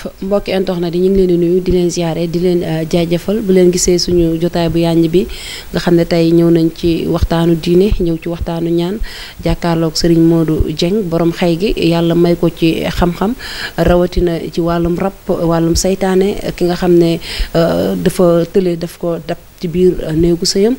jëf mbokki internet yi ñu ngi leen di nuyu di leen ziare di leen jaajëfal bu leen gisee suñu jotaay bu yàññ bi nga xam ne tey ñëw nañ ci waxtaanu diine ñëw ci waxtaanu ñaan jàkkaarloog Serigne Modou Dieng borom xay gi yàlla may ko ci xam-xam rawatina ci wàllum rab wàllum saytaane ki nga xam ne dafa tële daf ko dab ci biir néegu sëyam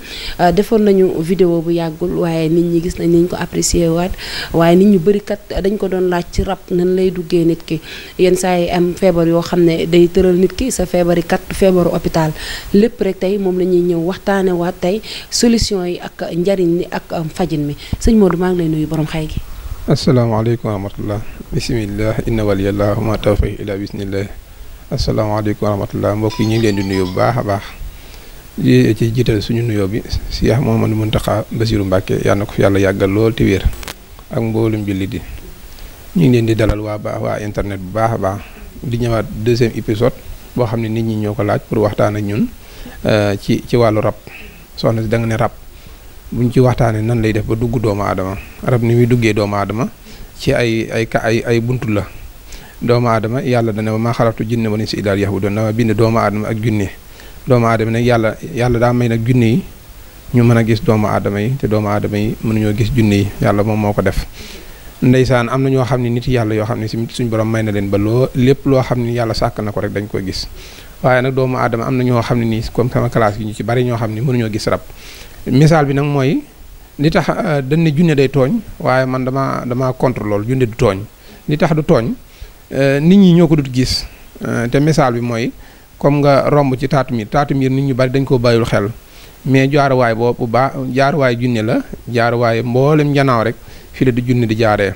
defoon nañu vidéo bu yàggul waaye nit ñi gis nañ niñ ko apprécié waat waaye nit ñu bëri kat dañ ko doon laaj ci rab nan lay duggee nit ki yenn saa yi am feebar yoo xam ne day tëral nit ki sa feebari kat feebaru hôpital lépp rek tey moom la ñuy ñëw waxtaane waat tey solution yi ak njariñ li ak fajin mi sëñ Modou maa ngi lay nuyu borom xay gi. asalaamaaleykum wa rahmatullah bismillah inna waliyallah ma tawfiq ila bismillah asalaamaaleykum wa rahmatullah mbokk yi ñu ngi leen di nuyu bu baax a baax ci jiital suñu nuyoo bi Cheikh Mouhamadou Mountakha Bassirou Mbacké yàlla na ko fi yàlla yàggal lool te wér ak mboolum jullit yi ñu ngi leen di dalal waa internet bu baax a baax di ñëwaat deuxième épisode boo xam ne nit ñi ñoo ko laaj pour waxtaan ak ñun ci wàllu rab soxna si da nga ne rab buñ ci waxtaanee nan lay def ba dugg doomu aadama rab ni muy duggee doomu aadama ci ay buntu la doomu aadama yàlla dana maa xalaqtu jinne wal insa illaa liya'buduun dama bind doomu aadama ak junne doomu aadama nag yàlla daa may nag junne yi ñu mën a gis doomu aadama yi te doomu aadama yi mënuñoo gis junne yi yàlla moom moo ko def ndeysaan am na ñoo xam ne nit yàlla yoo xam ne si suñ borom may na leen ba lépp loo xam ne yàlla sàkk na ko rek dañ koy gis waaye nag doomu aadama am na ñoo xam ne nii comme sama classe yi ñu ci bari ñoo xam ne mënuñoo gis rab misaal bi nag mooy li tax dañ ne junne day tooñ waaye man dama contre loolu junne du tooñ li tax du tooñ nit ñi ñoo ko dut gis te misaal bi mooy comme nga romb ci taatu miir nit ñu bari dañ koo bàyyul xel mais jaaruwaay boobu jaaruwaay junne la jaaruwaay mboolem njanaaw rek fii la di junne di jaaree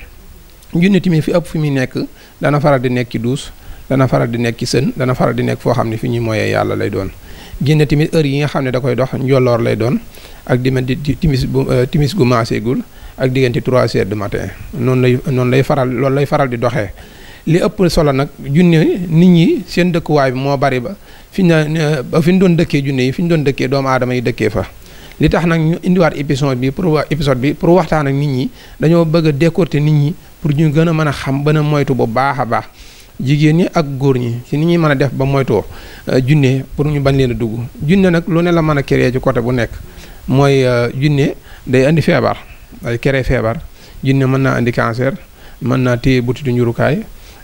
junne tamit fi ëpp fi muy nekk dana faral di nekk ci duus dana faral di nekk ci sën dana faral di nekk foo xam ne fi ñuy mooyee yàlla lay doon jinne tamit heure yi nga xam ne da koy dox njolloor lay doon ak diggante timis gu maaseegul ak diggante 3 heures du matin loolu lay faral di doxee li ëpp solo nag junne nit ñi seen dëkkuwaay bi moo bari ba fi ñu doon dëkkee junne yi fi ñu doon dëkkee doomu aadama yi dëkkee fa li tax nag ñu indiwaat épisode bi pour waxtaan ak nit ñi dañoo bëgg a décorter nit ñi pour ñu gën a mën a xam ba a moytu bu baax a baax jigéen ñi ak góor ñi si ni ñuy mën a def ba moytoo junne pour ñu bañ leen a dugg junne nag lu ne la mën a créer ci côté bu nekk mooy junne day indi feebar day créer feebar junne mën naa indi cancer mën naa téye butitu njurukaay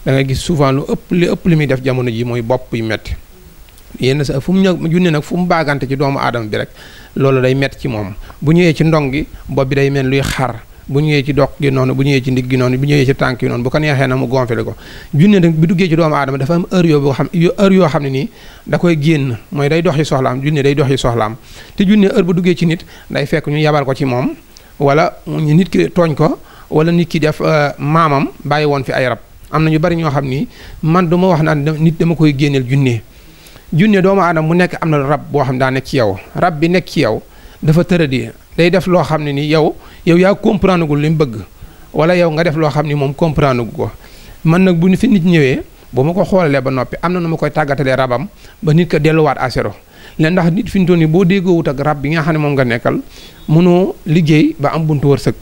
da ngay gis souvent li muy def jamono ji mooy bopp yu metti yenn sa fu mu ñëw junne nag fu mu baagante ci doomu aadama bi rek loolu day metti ci moom bu ñëwee ci ndong gi bopp bi day mel luy xar bu ñëwee ci doq gi noonu bu ñëwee ci ndigg gi noonu bu ñëwee ci tànk yi noonu bu ko neexee na mu gonfale ko junne nag bi duggee ci doomu aadama dafa am heure yoo xam ne nii da koy génn mooy day dox yi soxlaam junne day dox yi soxlaam te junne heure bu duggee ci nit day fekk ñu yabal ko ci moom wala nit ki tooñ ko wala nit ki def maamam bàyyi woon fi ay rab am na ñu bari ñoo xam ni man du ma wax naan nit dama koy génneel junne doomu aadama mu nekk am na rab boo xam daa nekk ci yow rab bi nekk ci yow dafa tëradi day def loo xam ne ni yow yaa comprendre gul li mu bëgg wala yow nga def loo xam ni moom comprendre gu ko man nag bu ñu fi nit ñëwee bu ma ko xoolalee ba noppi am na nu ma koy tàggatalee rabam ba nit ko delluwaat à zéro leen ndax nit fi mu toll nii boo déggoowut ak rab bi nga xam ne moom nga nekkal mënoo liggéey ba am buntu wërsëg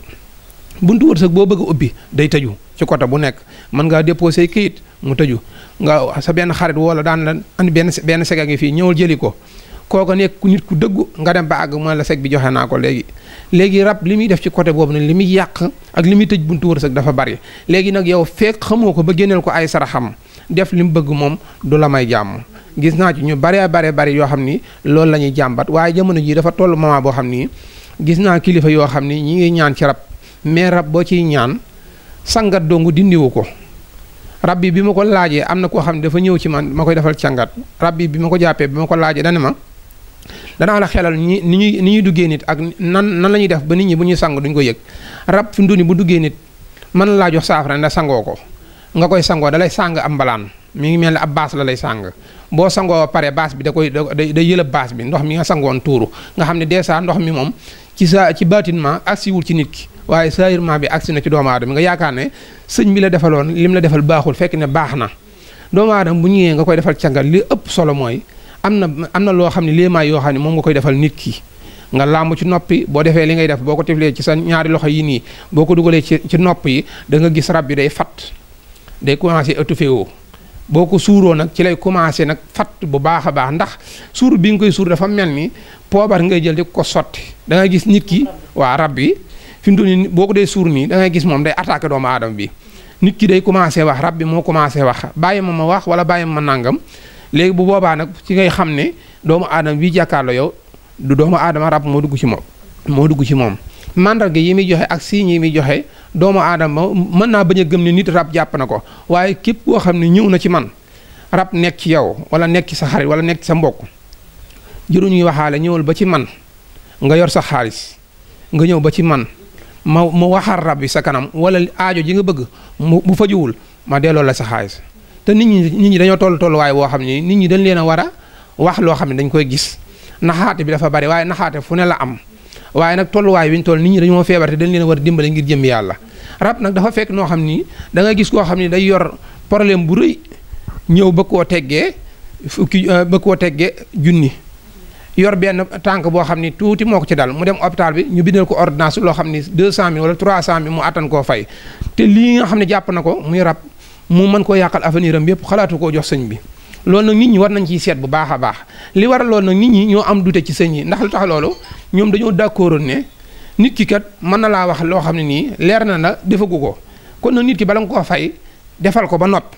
boo bëgg a ubbi day tëju ci côté bu nekk mën ngaa déposé këyit mu tëju nga sa benn xarit wala daan la andi benn seg a ngi fii ñëwal jëli ko kooku nekk nit ku dëggu nga dem ba àgg mooy la seg bi joxe naa ko léegi rab li muy def ci côté boobu nag li muy yàq ak li muy tëj buntu wërsëg dafa bari léegi nag yow fekk xamoo ko ba génneel ko ay saraxam def li mu bëgg moom du la may jàmm gis naa ci ñu bari yoo xam ni loolu la ñuy jàmbat waaye jamono ji dafa toll moment boo xam ni gis naa kilifa yoo xam ni ñi ngi ñaan ci rab mais rab boo ciy ñaan sangat dongu dindiwu ko rab bi ma ko laajee am na koo xam ne dafa ñëw ci man ma koy defal cangat rab bi ma ko jàppee bi ma ko laajee dana ma danaa la xelal ni ñuy duggee nit ak nan la ñuy def ba nit ñi bu ñuy sang duñ ko yëg rab fi mu doon bu duggee nit mën na laa jox saafara nda sangoo ko nga koy sangoo da lay sàng am mbalaan mi ngi mel ne ab baas la lay sàng boo sangoo pare baas bi day yëlëb baas bi ndox mi nga sangoon tuuru nga xam ne dèjà ndox mi moom ci bâtiment agsiwul ci nit ki waaye saayirement bi agsi na ci doomu aadama nga yaakaar ne sëñ bi la defaloon lim la defal baaxul fekk ne baax na doomu aadama bu ñëwee nga koy defal cangal li ëpp solo mooy am na loo xam ne léemaay yoo xam ne moom nga koy defal nit ki nga làmb ci noppi boo defee li ngay def boo ko tiflee ci sa ñaari loxo yi nii boo ko dugalee ci nopp yi da nga gis rab bi day fat day commencé étouffé woo boo ko suuroo nag ci lay commencé nag fatt bu baax a baax ndax suur bi nga koy suur dafa mel ni poobar ngay jël di ko sotti da ngay gis nit ki waa rab bi fi mu toll nii boo ko dee suur nii da ngay gis moom day attaqué doomu aadama bi nit ki day commencé wax rab bi moo commencé wax bàyyi ma wax wala bàyyi ma nangam léegi bu boobaa nag ci ngay xam ne doomu aadama bi jàkkaarloo yow du doomu aadama rab moo dugg ci moom mandarga yi muy joxe ak signes yi muy joxe doomu aadama mën naa bañ a gëm ne nit rab jàpp na ko waaye képp koo xam ne ñëw na ci man rab nekk ci yow wala nekk ci sa xarit wala nekk ci sa mbokk juróñuy waxaale ñëwal ba ci man nga yor sa xaalis nga ñëw ba ci man ma waxal rab bi sa kanam wala aajo ji nga bëgg bu fajuwul ma delloo la sa xaalis te nit ñi dañoo tolluwaay boo xam ne nit ñi dañ leen a war a wax loo xam ne dañ koy gis naxaate bi dafa bari waaye naxaate fu ne la am waaye nag tolluwaay bi ñu toll nit ñi dañoo feebar te dañ leen a war a dimbale ngir jëm yàlla rab nag dafa fekk noo xam ni da nga gis koo xam ne day yor problème bu rëy ñëw ba koo teggee junni yor benn tànk boo xam ni tuuti moo ko ci dal mu dem hôpital bi ñu bindal ko ordonnance loo xam ni 200 000 wala 300 000 mu attan koo fay te lii nga xam ne jàpp na ko muy rab mu mën koo yàqal avenir am yépp xalaatu koo jox sëñ bi loolu nag nit ñi war nañ ciy seet bu baax a baax li waral loolu nag nit ñi ñoo am dute ci sëñ yi ndax lu tax loolu ñoom dañoo d'accord ne nit ki kat mën na laa wax loo xam ne nii leer na la defagu ko kon nag nit ki bala nga koo fay defal ko ba nopp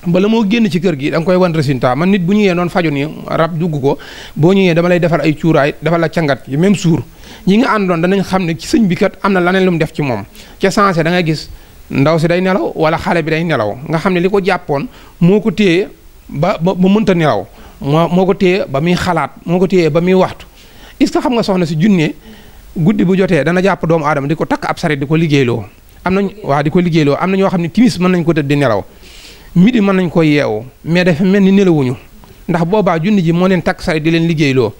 bala moo génn ci kër gi da nga koy wan résultat man nit bu ñëwee noonu faju ni rab dugg ko boo ñëwee dama lay defal ay cuuraay defal la cangat yi même suur ñi nga àndoon danañ xam ne ci sëñ bi kat am na laneen lu mu def ci moom ca sensé da ngay gis ndaw si day nelaw wala xale bi day nelaw nga xam ne li ko jàppoon moo ko téye ba mënta nelaw moo ko téye ba muy xalaat moo ko téye ba muy waxtu est-ce que xam nga soxna si junne guddi bu jotee dana jàpp doomu aadama di ko takk ab saret di ko liggéeyloo am na ñoo xam ne timis mën nañ ko tëdd di nelaw midi mën nañ ko yeewu mais dafa mel ni nelawuñu ndax boobaa junni ji moo leen takk saret di leen liggéeyloo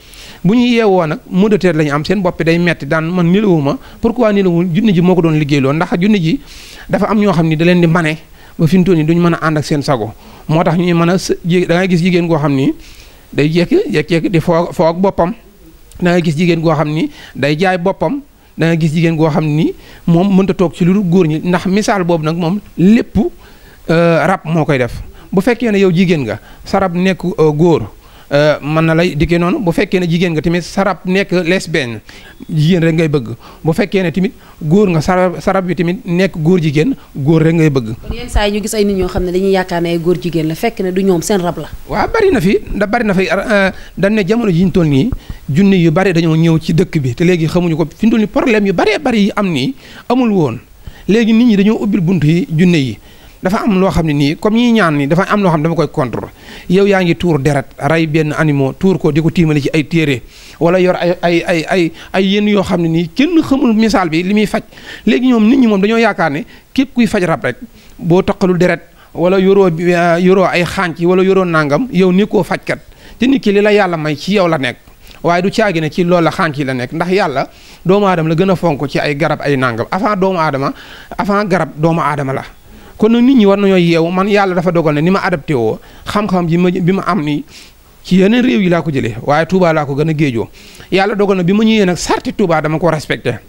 bu ñu yeewoo nag maux de tête la ñu am seen bopp day metti daan man nelawuma pourquoi nelawul junni ji moo ko doon liggéeyloo ndax junni ji dafa am ñoo xam ni da leen di mane ba fi mu toll nii duñ mën a ànd ak seen sago moo tax ñuy mën a da ngay gis jigéen goo xam ni day jékki di foo ak boppam da ngay gis jigéen goo xam ni day jaay boppam da ngay gis jigéen goo xam ni moom mënta toog ci lu góor ñi ndax misaal boobu nag moom lépp rab moo koy def bu fekkee ne yow jigéen nga sa rab nekk góor mën na lay dikkee noonu bu fekkee ne jigéen nga tamit sa rab nekk lesbienne jigéen rek ngay bëgg bu fekkee ne tamit góor nga sa rab bi tamit nekk góor jigéen góor rek ngay bëgg. kon yenn saa yi ñu gis ay nit ñoo xam ne dañuy yaakaar ne ay góor jigéen la fekk ne du ñoom seen rab la. waaw bari na fi dañ ne jamono ji ñu toll nii junni yu bari dañoo ñëw ci dëkk bi te léegi xamuñu ko fi ñu toll nii problème yu baree bari yi am nii amul woon léegi nit ñi dañoo ubbil bunt yi junne yi. dafa am loo xam ne nii comme ñi ñaan ni dafa am loo xam ne dama koy contre yow yaa ngi tuur deret rey benn animaux tuur ko di ko tiimale ci ay téere wala yor ay yenn yoo xam ne nii kenn xamul misaal bi li muy faj léegi ñoom nit ñi moom dañoo yaakaar ne képp kuy faj rab rek boo taqalul deret wala yoroo ay xànc wala yoroo nangam yow ni koo fajkat te nit ki li la yàlla may ci yow la nekk waaye du caagi ne ci loolu la xànc yi la nekk ndax yàlla doomu aadama la gën a fonk ci ay garab ay nangam avant garab doomu aadama la kon nag nit ñi war nañoo yeewu man yàlla dafa dogal ne ni ma adapté woo xam-xam bi ma am ni ci yeneen réew yi laa ko jëlee waaye Touba laa ko gën a géejoo yàlla dogal na bi ma ñëwee nag sarti Touba dama ko respecté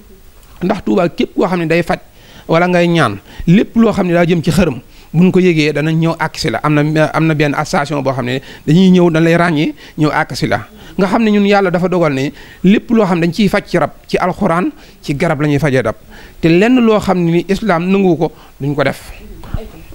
ndax Touba képp koo xam ne day faj wala ngay ñaan lépp loo xam ne daa jëm ci xërëm buñ ko yégee danañ ñëw àkkisi la am na benn station boo xam ne dañuy ñëw dañ lay ràññee ñëw àkkisi la nga xam ne ñun yàlla dafa dogal ne lépp loo xam ne dañ ciy faj ci rab ci alxuraan ci garab la ñuy fajee rab te lenn loo xam ne ni islam nangu ko duñ ko def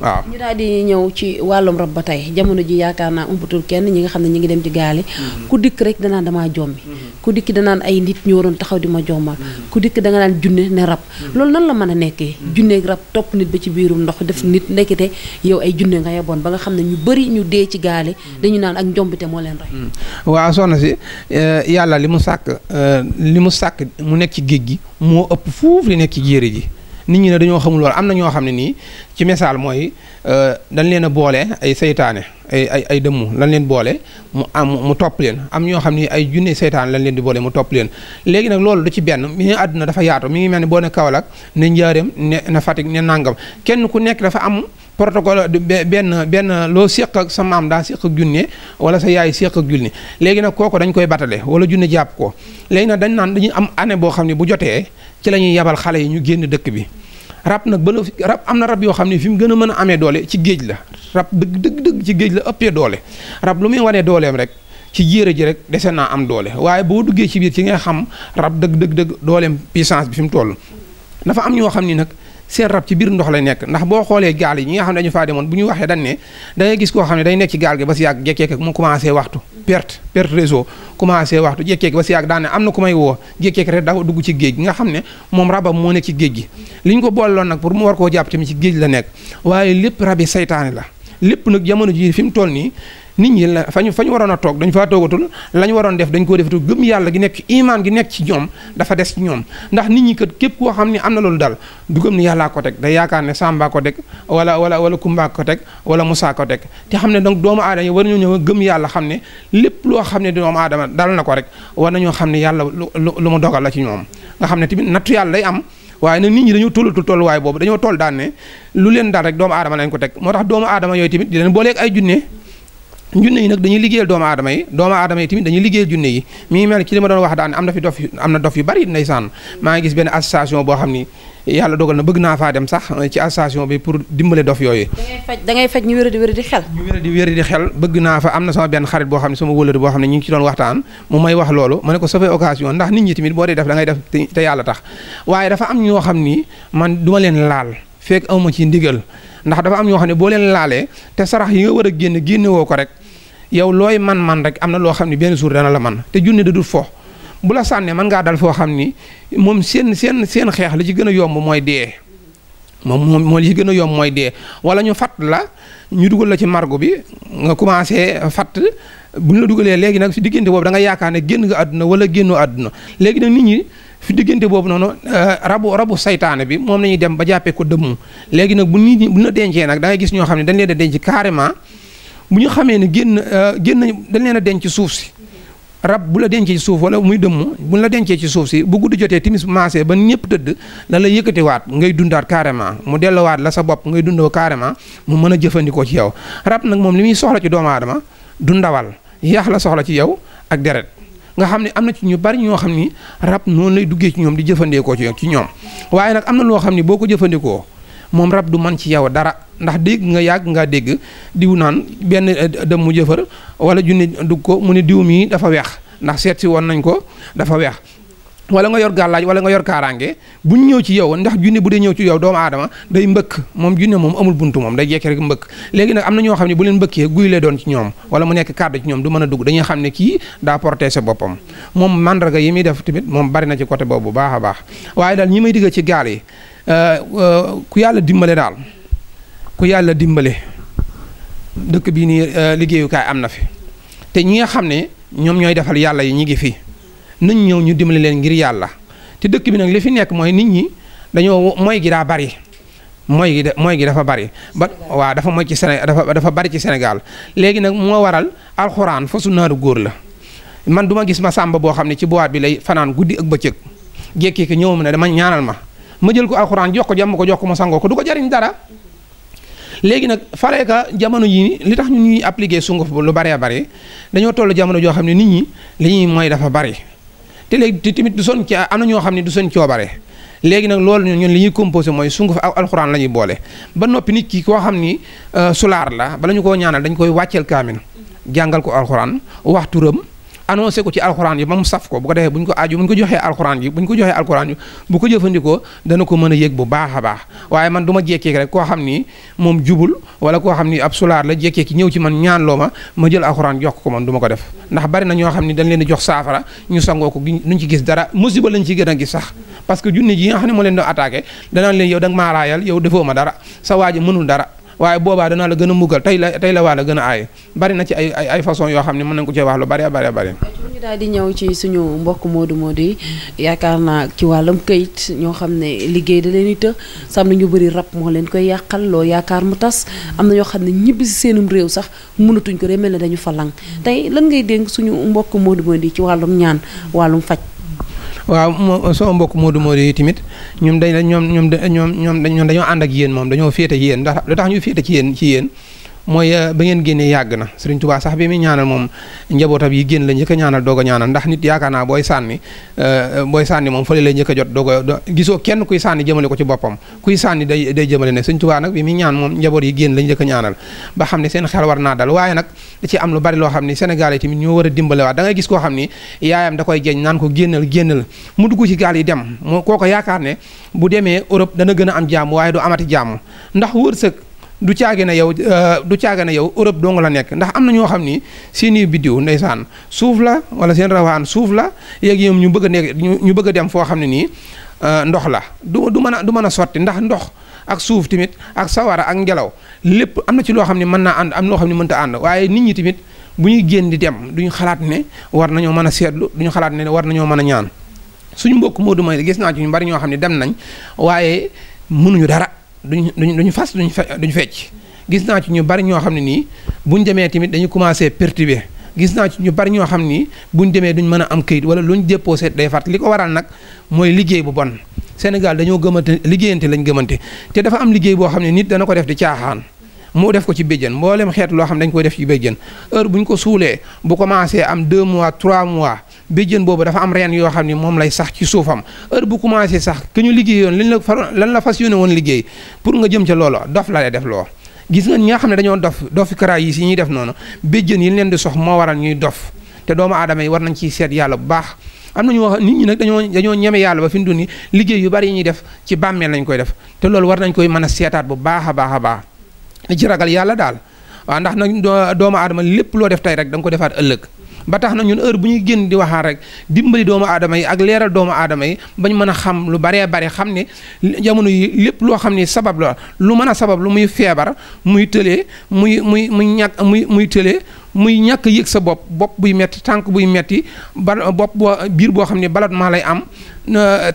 waaw. ñu daal di ñëw ci wàllum rab ba tey jamono ji yaakaar naa umpatul kenn ñi nga xam ne ñi ngi dem ci gaali ku dikk rek danaan damaa jommi ku dikk danaan ay nit ñu waroon taxaw di ma jommal ku dikk da nga naan junne ne rab loolu nan la mën a nekkee junne rab topp nit ba ci biirum ndox def nit nekkite yow ay junne nga yeboon ba nga xam ne ñu bëri ñu dee ci gaali dañu naan ak njombite moo leen rey. waaw soxna si yàlla li mu sàkk mu nekk ci géej gi moo ëpp fuuf li nekk ci jéere ji nit ñi ne dañoo xamul loolu am na ñoo xam ne nii ci misaal mooy dañ leen a boole ay seytaane ay dëmmu lañ leen boole mu topp leen am ñoo xam ne ay junne seytaane lañ leen di boole mu topp leen léegi nag loolu du ci benn mi ngi àdduna dafa yaatu mi ngi mel ni boo ne Kaolack ne Njaaréem ne Fatick ne Nangam kenn ku nekk dafa am protocole benn loo séq ak sa maam daa séq ak junne wala sa yaay séq ak junne léegi nag kooku dañ koy batale wala junne jàpp ko léegi nag dañ naan dañuy am année boo xam ne bu jotee ci la ñuy yabal xale yi ñu génn dëkk bi rab nag rab am na rab yoo xam ne fi mu gën a mën a amee doole ci géej la rab dëgg ci géej la ëppee doole rab lu muy wanee dooleem rek ci jéere ji rek dese naa am doole waaye boo duggee ci biir ci nga xam rab dëgg dooleem puissance bi fi mu toll dafa am ñoo xam ni nag seen rab ci biir ndox lay nekk ndax boo xoolee gaal yi ñi nga xam ne dañu faa demoon bu ñu waxee dañ ne da ngay gis koo xam ne day nekk ci gaal gi ba si yàgg jékkeek mu commencé waxtu perte réseau commencé waxtu jékkeek ba si yàgg daan ne am na ku may woo jékkeek rek dafa dugg ci géej gi nga xam ne moom rabam moo nekk ci géej gi li ñu ko booleloon nag pour mu war koo jàpp tamit ci géej la nekk waaye lépp rabi saytaane la lépp nag jamono ji fi mu toll nii nit ñi la fa ñu waroon a toog dañu faa toogatul la ñu waroon def dañ koo defatul gëm yàlla gi nekk imaan gi nekk ci ñoom dafa des ci ñoom ndax nit ñi kat képp koo xam ne am na loolu dal du gëm ni yàllaa ko teg day yaakaar ne Samba ko teg wala Kumba ko teg wala Musaa ko teg te xam ne donc doomu aadama yi war nañoo ñëw gëm yàlla xam ne lépp loo xam ne doomu aadama dal na ko rek war nañoo xam ne yàlla lu mu dogal la ci ñoom nga xam ne tamit nattu yàlla day am waaye nag nit ñi dañoo tollatul tolluwaay boobu dañoo toll daan ne lu leen dal rek doomu aadama lañ ko teg moo tax doomu aadama yooyu tamit di leen booleeg ay junne yi nag dañuy liggéeyal doomu aadama yi tamit dañuy liggéeyal junne yi mi ngi mel ci li ma doon wax daan am na dof yu bari ndeysaan maa ngi gis benn association boo xam ni yàlla dogal na bëgg naa faa dem sax ci association bi pour dimbale dof yooyu da ngay faj ñu wér di xel bëgg naa fa am na sama benn xarit boo xam ne sama wëlëri boo xam ne ñu ngi ci doon waxtaan mu may wax loolu ma ne ko sa fay occasion ndax nit ñi tamit boo dee def da ngay def te yàlla tax waaye dafa am ñoo xam ni man duma leen laal fekk awma ci ndigal ndax dafa am ñoo xam ne boo leen laalee te sarax yi nga war a génne woo ko rek yow looy man rek am na loo xam ne benn jour dana la man te junne da dul fo bu la sànnee mën ngaa dal foo xam ni moom seen xeex li ci gën a yomb mooy dee moom li ci gën a yomb mooy dee wala ñu fatt la ñu dugal la ci margo bi nga commencé fatt bu ñu la dugalee léegi nag si diggante boobu da nga yaakaar ne génn nga àdduna wala génnoo àdduna léegi nag nit ñi fi diggante boobu noonu rabu saytaane bi moom lañuy dem ba jàppee ko dëmm léegi nag bu nit ñi bu ñu la dencee nag da ngay gis ñoo xam ne dañ leen a denc carrément bu ñu xamee ne génn dañ leen a denc ci suuf si rab bu la dencee ci suuf wala muy dëmm bu la dencee ci suuf si bu guddi jotee timis maasee ba ñëpp tëdd la la yëkkatiwaat ngay dundaat carrément mu delluwaat la sa bopp ngay dundoo carrément mu mën a jëfandikoo ci yow rab nag moom li muy soxla ci doomu aadama du ndawal yaax la soxla ci yow ak deret nga xam ne am na ci ñu bari ñoo xam ni rab noonu lay duggee ci ñoom di jëfandikoo ci ñoom waaye nag am na loo xam ni boo ko jëfandikoo moom rab du man ci yow dara ndax dégg nga yàgg ngaa dégg diw naan benn dem mu jëfër wala junne dugg ko mu ne diw mii dafa weex ndax seet si woon nañ ko dafa weex wala nga yor gàllaaj wala nga yor kaaraange buñ ñëw ci yow ndax junne bu dee ñëw ci yow doomu aadama day mbëkk moom junne moom amul buntu moom day jekki rek mbëkk léegi nag am na ñoo xam ne bu leen mbëkkee guy lee doon ci ñoom wala mu nekk kàddu ci ñoom du mën a dugg dañuy xam ne kii daa protéger boppam moom mandarga yi muy def tamit moom bari na ci côté boobu bu baax a baax waaye daal ñi may digg ci gaal yi ku yàlla dimbale daal ku yàlla dimbale dëkk bii nii liggéeyukaay am na fi te ñi nga xam ne ñoom ñooy defal yàlla yi ñi ngi fi nañ ñëw ñu dimbale leen ngir yàlla te dëkk bi nag li fi nekk mooy nit ñi dañoo mooy gi daa bari mooy gi dafa bari ba waaw dafa mooy ci Sénégal dafa bari ci Sénégal léegi nag moo waral alxuraan fasu naaru góor la man duma gis ma sàmba boo xam ne ci boîte bi lay fanaan guddi ak bëccëg jékkee ko ñëw ma ne dama ñaanal ma jël ko alxuraan jox ko jàmm ko jox ko ma sangoo ko du ko jariñ dara léegi nag faree ka jamono yi li tax ñu ñuy appliquer sunguf lu baree bari dañoo toll jamono joo xam ne nit ñi li ñuy mooy dafa bari te léegi te tamit du son ci am na ñoo xam ne du son coobare léegi nag loolu ñun li ñuy composé mooy sunguf ak alxuraan la ñuy boole ba noppi nit ki koo xam ni sulaar la bala ñu koo ñaanal dañ koy wàcceel kaamin jàngal ko alxuraan wax turam annoncé ko ci alxuraan yi ba mu saf ko bu ko defee bu ñu ko joxee alxuraan yi bu ko jëfandikoo dana ko mën a yëg bu baax a baax waaye man du ma jékkee rek koo xam ni moom jubul wala koo xam ni ab sulaar la jékkee ki ñëw ci man ñaan loo ma jël alxuraan jox ko man du ma ko def ndax bari na ñoo xam ni dañ leen di jox saafara ñu sangoo ko duñ ci gis dara musiba lañ ci gën a gis sax parce que junne ji nga xam ne moo leen doon attaqué danaan leen yow da nga maa raayal yow defoo ma dara sa waa ji mënul dara waaye boobaa danaa la gën a muggal tey la waa la gën a aaye bari na ci ay façon yoo xam ne mën nañ ko cee wax lu bari ñu daal di ñëw ci suñu mbokk Modou yi yaakaar naa ci wàllum këyit ñoo xam ne liggéey da leen di të sam na ñu bëri rab moo leen koy yàqal loo yaakaar mu tas am na ñoo xam ne ñibbi si seenum réew sax mënatuñ ko de mel ne dañu falang tey lan ngay dénk suñu mbokk Modou yi ci wàllum ñaan wàllum faj. waaw sama mbokk Modou yi tamit ñoom dañoo ànd ak yéen moom dañoo féete yéen ndax lu tax ñu féete ci yéen mooy ba ngeen génnee yàgg na Sëriñ Tuubaa sax bi muy ñaanal moom njabootam yi génn la njëkk a ñaanal doog a ñaanal ndax nit yaakaar naa booy sànni moom fële lay njëkk a jot doog a gisoo kenn kuy sànni jëmale ko ci boppam kuy sànni day jëmale ne Sëriñ Tuubaa nag bi muy ñaan moom njaboot yi génn la njëkk a ñaanal ba xam ne seen xel war naa dal waaye nag da ci am lu bari loo xam ni Sénégal yi tamit ñoo war a dimbale waat da ngay gis koo xam ni yaayam da koy jeñ naan ko génnal mu dugg ci gaal yi dem moo kooko yaakaar ne bu demee Europe dana gën a am jàmm waaye du amati jàmm ndax wërsëg du caage na yow Europe dong la nekk ndax am na ñoo xam ni seeni biddiw ndeysaan suuf la wala seen rawaan suuf la yeeg ñoom ñu bëgg a dem foo xam ne nii ndox la du mën a sotti ndax ndox ak suuf tamit ak sawara ak ngelaw lépp am na ci loo xam ne mën naa ànd am loo xam ne mënta ànd waaye nit ñi tamit bu ñuy génn di dem duñu xalaat ne war nañoo mën a seetlu duñu xalaat ne war nañoo mën a ñaan suñu mbokk Modou May gis naa ci ñu bari ñoo xam ne dem nañ waaye mënuñu dara duñu fas duñu fecc gis naa ci ñu bari ñoo xam ne nii buñ demee tamit dañu commencé perturber gis naa ci ñu bari ñoo xam ni buñ demee duñ mën a am këyit wala luñ déposé day fàtt li ko waral nag mooy liggéey bu bon Sénégal dañoo gëmante liggéeyante lañ gëmante te dafa am liggéey boo xam ne nit dana ko def di caaxaan mu def ko ci béjjën mboolem xeet loo xam dañ koy def ci béjjën heure bu ñu ko suulee bu commencé am 2 mois 3 mois béjjën boobu dafa am reen yoo xam ni moom lay sax ci suufam heure bu commencé sax que ñu liggéeyoon lan la fas yéene woon liggéey pour nga jëm ca loolo dof la lay def loo gis nga ñi nga xam ne dañoo dofi kara yi si ñuy def noonu béjjën yi leen di sox moo waral ñuy dof te doomu aadama yi war nañ ciy seet yàlla bu baax am na ñu wax nit ñi nag dañoo ñeme yàlla ba fi mu dund nii liggéey yu bari yi ñuy def ci bàmmeel lañ koy def te loolu war nañ koy mën a seetaat bu baax a baax a baax li ci ragal yàlla daal waaw ndax nag doomu aadama lépp loo def tey rek da nga ko defaat ëllëg ba tax na ñun heure bu ñuy génn di waxaat rek dimbali doomu aadama yi ak leeral doomu aadama yi bañ mën a xam lu baree bari xam ne jamono yi lépp loo xam ne sabab la lu mën a sabab lu muy feebar muy tëlee muy ñàkk muy tëlee muy ñàkk yëg sa bopp buy metti tànk buy metti biir boo xam ne ballonnement lay am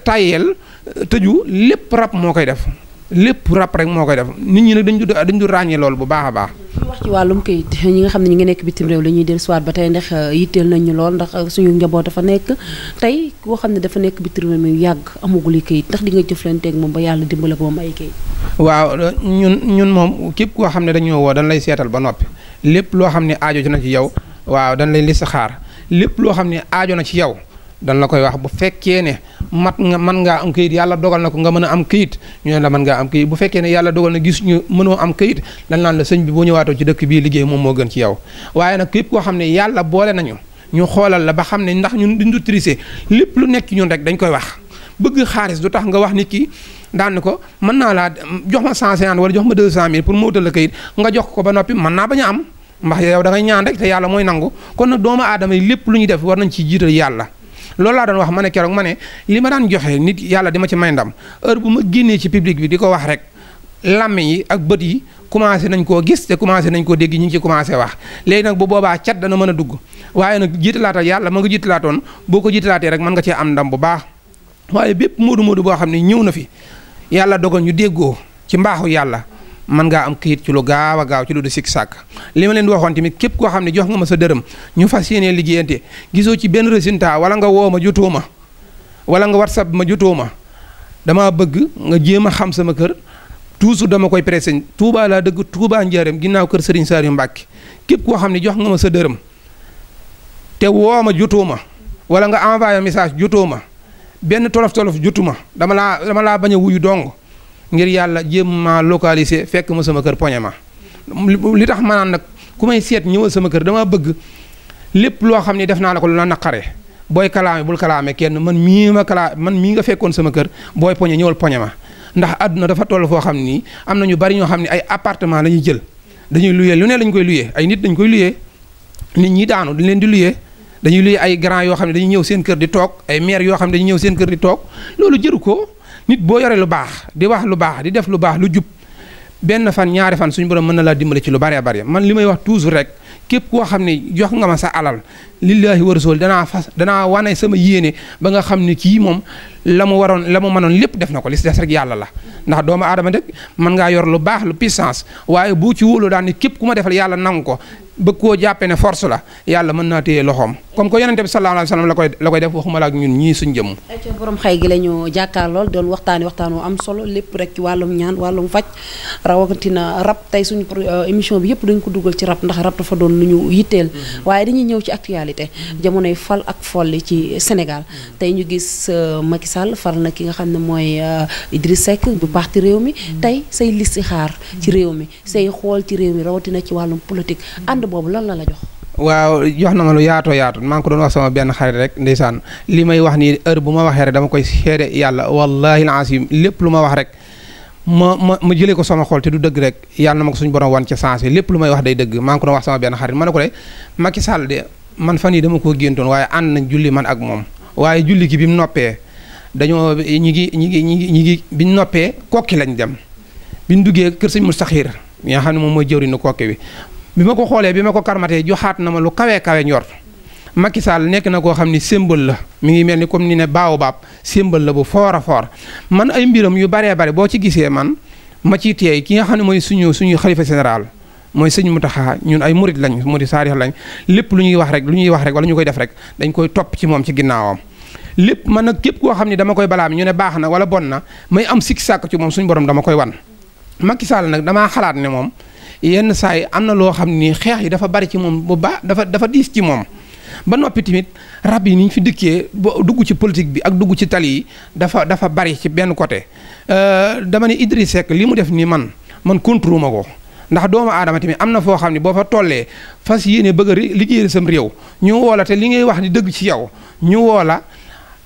tayel tëju lépp rab moo koy def lépp rab rek moo koy def nit ñi nag dañ du ràññee loolu bu baax a baax. wax ci wàllum kayit ñi nga xam ne ñi ngi nekk bitim réew la ñuy dellu siwaat ba tey ndax yitteel nañ ñu lool ndax suñu njaboot dafa nekk tey koo xam ne dafa nekk bitim réew mi yàgg amagul kayit ndax di nga jëflanteeg moom ba yàlla dimbale ko moom ay kayit. waaw ñun moom képp koo xam ne dañoo woo dañ lay seetal ba noppi lépp loo xam ne aajo na ci yow waaw dañ lay listixaar lépp loo xam ne aajo na ci yow dan la koy wax bu fekkee ne mën ngaa am këyit yàlla dogal na ko nga mën a am këyit ñu ne la mën ngaa am këyit bu fekkee ne yàlla dogal na gis ñu mënoo am këyit dañ naan la sëñ bi boo ñëwaatoo ci dëkk bii liggéey moom moo gën ci yow waaye nag képp koo xam ne yàlla boole nañu ñu xoolal la ba xam ne ndax ñun duñu tricher lépp lu nekk ñun rek dañ koy wax bëgg xaalis du tax nga wax nit ki daan ko mën naa laa jox ma 150 wala jox ma 200 000 pour mu wutal la këyit nga jox ko ba noppi mën naa bañ a am ndax yow da ngay ñaan rek te yàlla mooy nangu kon nag doomu aadama yi lépp lu ñuy def war nañ ci jiital yàlla loolu laa doon wax ma ne keroog ma ne li ma daan joxe nit yàlla di ma ci may ndam heure bu ma génnee ci public bi di ko wax rek làmmiñ yi ak bët yi commencé nañ koo gis te commencé nañ koo dégg ñu ngi ci commencé wax léegi nag bu boobaa cat dana mën a dugg waaye nag jiitalaatal yàlla ma nga jiitalaatoon boo ko jiitalaatee rek mën nga cee am ndam bu baax waaye bépp moodu boo xam ne ñëw na fi yàlla dogal ñu déggoo ci mbaaxu yàlla mën ngaa am këyit ci lu gaaw a gaaw ci lu du sikk sàkk li ma leen di waxoon tamit képp koo xam ne jox nga ma sa dërëm ñu fas yéenee liggéeyante gisoo ci benn résultat wala nga woo ma jotoo ma wala nga whatsapp ma jotoo ma damaa bëgg nga jéem a xam sama kër toujours dama koy pressé Touba laa dëgg Touba Njaareem ginnaaw kër Serigne Saliou Mbacke képp koo xam ne jox nga ma sa dërëm te woo ma jotoo ma wala nga envoyé message jotoo ma benn tolof jotu ma dama laa bañ a wuyu dong ngir yàlla jéem ma localiser fekk ma sama kër poñe ma li tax ma naan nag ku may seet ñëwal sama kër dama bëgg lépp loo xam ne def naa la ko lu la naqare booy kalaame bul kalaame kenn man mii nga fekkoon sama kër booy poñe ñëwal poñe ma ndax àdduna dafa toll foo xam ni am na ñu bari ñoo xam ne ay appartement la ñuy jël dañuy luyee lu ne lañ koy luyee ay nit dañ koy luyee nit ñi daanu dañ leen di luyee dañuy luyee ay grand yoo xam ne dañuy ñëw seen kër di toog ay maire yoo xam ne dañuy ñëw seen kër di toog loolu jëru ko nit boo yoree lu baax di wax lu baax di def lu baax lu jub benn fan ñaari fan suñu borom mën na laa dimbale ci lu bari bari man li may wax toujours rek képp koo xam ne jox nga ma sa alal lillahi wa rasul danaa wane sama yéene ba nga xam ne kii moom la mu mënoon lépp def na ko li si des rek yàlla la ndax doomu aadama rek mën ngaa yor lu baax lu puissance waaye bu ci wóolu daan ne képp ku ma defal yàlla nangu ko bëgg koo jàppee ne force la yàlla mën naa téye loxoom comme que yonente bi sallallahu alayhi wa sallam la koy def waxuma la ak ñun ñii suñ jëmm. ayca borom xëy gi la ñu jàkkaarlool doon waxtaan wu am solo lépp rek ci wàllum ñaan wàllum faj rawatina rab tey suñu émission bi yëpp dañ ko dugal ci rab ndax rab dafa doon lu ñu yitteel waaye dañuy ñëw ci actualité jamonoy fal ak folli ci Sénégal tey ñu gis Macky Sall fal na ki nga xam ne mooy Idriss Seck bu parti réew mi tey say listixaar ci réew mi say xool ci réew mi rawatina ci wàllum politique ànd boobu lan la jox. waaw jox na ma lu yaatoo yaatu maa ngi ko doon wax sama benn xarit rek ndeysaan li may wax nii heure bu ma waxee rek dama koy seede yàlla wallahi alazim lépp lu ma wax rek ma jëlee ko sama xol te du dëgg rek yàlla na ma ko suñu borom wan ca sensé lépp lu may wax day dëgg maa ngi ko doon wax sama benn xarit ma ne ko de Macky Sall de man fan yi dama koo géntoon waaye ànd nañ julli man ak moom waaye julli gi bi mu noppee dañoo ñi ngi biñ noppee kokki lañ dem biñ duggee kër sëñ Mustaxir mi nga xam ne moom mooy jëwriñu kokki bi ma ko xoolee bi ma ko karmatee joxaat na ma lu kawe njort Macky Sall nekk na koo xam ni symbole la mi ngi mel ni comme ni ne baobab symbole la bu fort a fort man ay mbiram yu baree bare boo ci gisee man ma ciy teey ki nga xam ne mooy suñu xalifa général mooy sëñ Mountakha ñun ay murit lañ murit saarix lañ lépp lu ñuy wax rek wala ñu koy def rek dañ koy topp ci moom ci ginnaawam lépp man nag képp koo xam ne dama koy balaam ñu ne baax na wala bon na may am sikki sàkk ci moom suñu borom dama koy wan Macky Sall nag damaa xalaat ne moom yenn saa yi am na loo xam ni xeex yi dafa bari ci moom bu baax dafa diis ci moom ba noppi tamit rab yi ni ñu fi dikkee ba dugg ci politique bi ak dugg ci tali yi dafa bari ci benn côté dama ne Idriss Seck li mu def nii man contrôle ma ko ndax doomu aadama tamit am na foo xam ne boo fa tollee fas yéene bëgg a liggéeyal sam réew ñu woola te li ngay wax ni dëgg ci yow ñu woola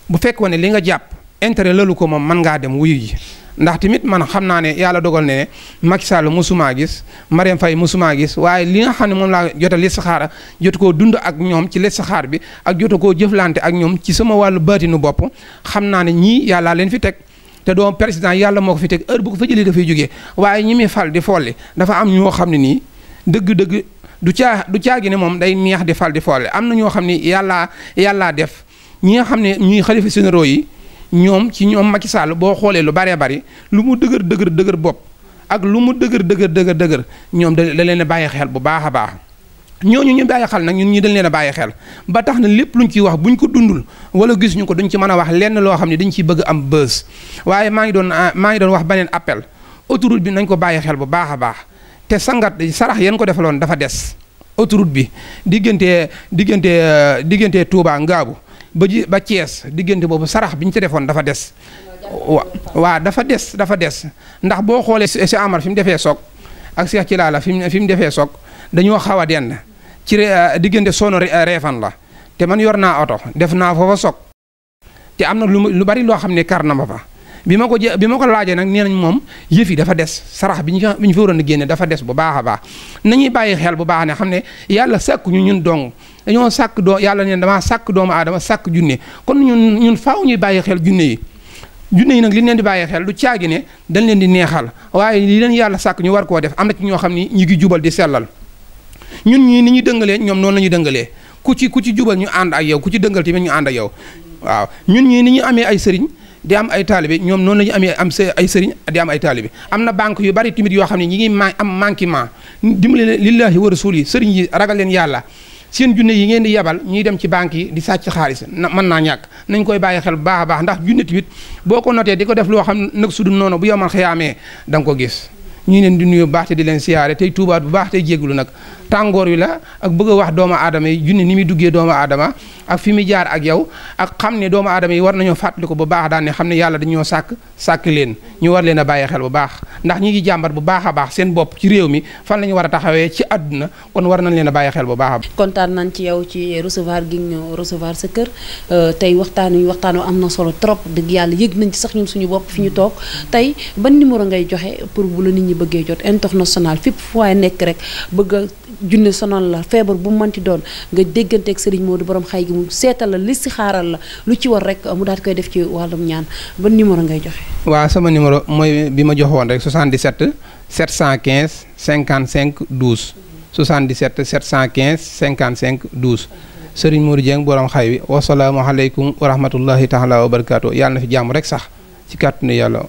bu fekkoon ne li nga jàpp intérêt lalu ko moom mën ngaa dem wuyu ji ndax tamit man xam naa ne yàlla dogal ne Macky Sall mosumaa gis Marième Faye mosumaa gis waaye li nga xam ne moom laa jota listixaar jot koo dund ak ñoom ci listixaar bi ak jota koo jëflante ak ñoom ci sama wàllu baatinu bopp xam naa ne ñii yàllaa leen fi teg te doom président yàlla moo ko fi teg heure bu ko fa jëlee dafay jógee waaye ñi muy fal di folli dafa am ñoo xam ne nii dëgg-dëgg du caagi ne moom day neex di fal di folli am na ñoo xam ne yàllaa def ñi nga xam ne ñuy xalifa généraux yi ñoom ci ñoom Macky Sall boo xoolee lu baree bari lu mu dëgër bopp ak lu mu dëgër ñoom da leen a bàyyi xel bu baax a baax ñooñu ñu bàyyi xel nag ñun ñi dañ leen a bàyyi xel ba tax na lépp luñ ciy wax buñ ko dundul wala gis ñu ko duñ ci mën a wax lenn loo xam ne dañ ciy bëgg am bës waaye maa ngi doon wax beneen appel autoroute bi nañ ko bàyyi xel bu baax a baax te sangat sarax yéen ko defaloon dafa des autoroute bi diggante Touba Ngaabu ba Thiès diggante boobu sarax bi ñu ci defoon dafa des waa dafa des ndax boo xoolee si Amar fi mu defee soog ak Cheikh ci laala fi mu defee soog dañoo xaw a dend ci diggante Sono Réfane la te man yor naa oto def naa foofa soog te am na lu bari loo xam ne kar na ma fa bi ma ko laajee nag nee nañ moom yëf yi dafa des sarax bi ñu fa waroon a génne dafa des bu baax a baax nañuy bàyyi xel bu baax ne xam ne yàlla sàkk ñu ñun dong dañoo sàkk yàlla neen damaa sàkk doomu aadama sàkk junne kon ñun faaw ñuy bàyyi xel junne yi nag li leen di bàyyi xel du caagi ne dañ leen di neexal waaye li leen yàlla sàkk ñu war koo def am na ci ñoo xam ni ñu ngi jubal di sellal ñun ñii ni ñuy dëngalee ñoom noonu la ñuy dëngalee ku ci jubal ñu ànd ak yow ku ci dëngal tamit ñu ànd ak yow waaw ñun ñii ni ñu amee ay sëriñ di am ay taalibe ñoom noonu la ñu amee ay sëriñ di am ay taalibe am na banque yu bari tamit yoo xam ne ñi ngi am manquement dimbali lillahi wa rasul yi sëriñ yi ragal leen yàlla seen junne yi ngeen di yebal ñuy dem ci banque yi di sàcc xaalis mën naa ñàkk nañ koy bàyyi xel bu baax a baax ndax junne tamit boo ko notee di ko def loo xam nag su dul noonu bu yomal xëyaamee da nga ko gis ñu ngi leen di nuyu bu baax te di leen siyaare tey tuubaat bu baax tey jégglu nag tàngoor wi la ak bëgg a wax doomu aadama yi junne ni muy duggee doomu aadama ak fi muy jaar ak yow ak xam ne doomu aadama yi war nañoo fàttali ko bu baax daan ne xam ne yàlla dañoo sàkk leen ñu war leen a bàyyi xel bu baax ndax ñi ngi jàmbat bu baax a baax seen bopp ci réew mi fan la ñu war a taxawee ci àdduna kon war nañ leen a bàyyi xel bu baax a baax. kontaan nañ ci yow ci recevoir gi ñu recevoir sa kër tey waxtaan am na solo trop dëgg yàlla yëg nañ ci sax ñun suñu bopp fi ñu toog tey ban numéro ngay joxe pour bu la nit ñi bëggee jot international fépp fu waay nekk rek bëgg a junne sonal la feebar bu mu mënti doon nga dégganteeg Serigne Modou borom xay gi mu seetal la listixaaral la lu ci war rek mu daal koy def ci wàllum ñaan ban numéro ngay joxe. waaw sama numéro mooy bi ma joxoon rek 77 715 55 12 77 715 55 12 Serigne Modou Dieng borom xay wi wasalaamualeykum wa rahmatullahi taala wa barakaatu yàlla na fi jàmm rek sax ci kàttanu yàlla.